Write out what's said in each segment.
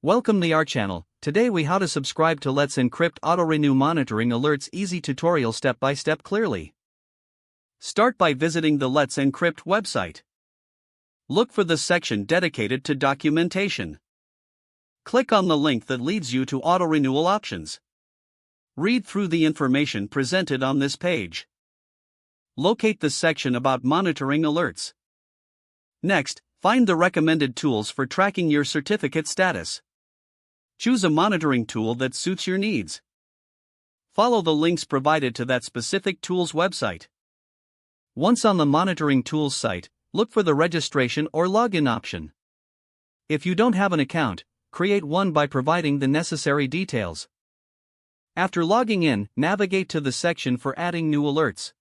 Welcome to our channel. Today we how to subscribe to Let's Encrypt Auto Renew Monitoring Alerts easy tutorial step by step clearly. Start by visiting the Let's Encrypt website. Look for the section dedicated to documentation. Click on the link that leads you to auto renewal options. Read through the information presented on this page. Locate the section about monitoring alerts. Next, find the recommended tools for tracking your certificate status. Choose a monitoring tool that suits your needs. Follow the links provided to that specific tool's website. Once on the monitoring tools site, look for the registration or login option. If you don't have an account, create one by providing the necessary details. After logging in, navigate to the section for adding new alerts.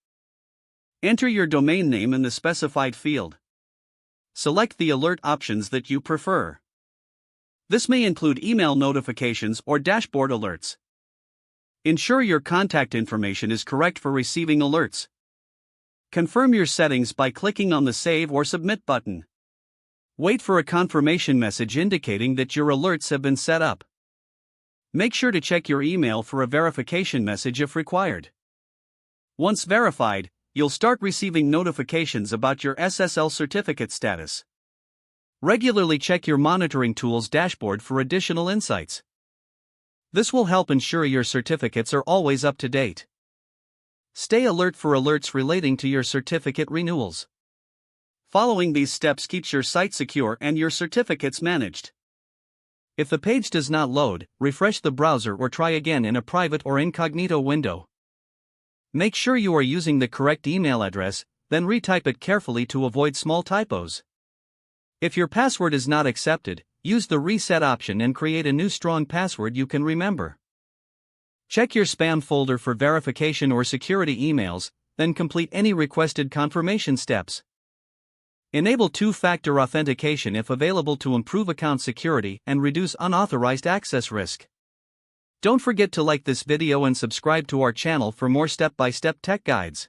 Enter your domain name in the specified field. Select the alert options that you prefer. This may include email notifications or dashboard alerts. Ensure your contact information is correct for receiving alerts. Confirm your settings by clicking on the Save or Submit button. Wait for a confirmation message indicating that your alerts have been set up. Make sure to check your email for a verification message if required. Once verified, you'll start receiving notifications about your SSL certificate status. Regularly check your monitoring tool's dashboard for additional insights. This will help ensure your certificates are always up to date. Stay alert for alerts relating to your certificate renewals. Following these steps keeps your site secure and your certificates managed. If the page does not load, refresh the browser or try again in a private or incognito window. Make sure you are using the correct email address, then retype it carefully to avoid small typos. If your password is not accepted, use the reset option and create a new strong password you can remember. Check your spam folder for verification or security emails, then complete any requested confirmation steps. Enable two-factor authentication if available to improve account security and reduce unauthorized access risk. Don't forget to like this video and subscribe to our channel for more step-by-step tech guides.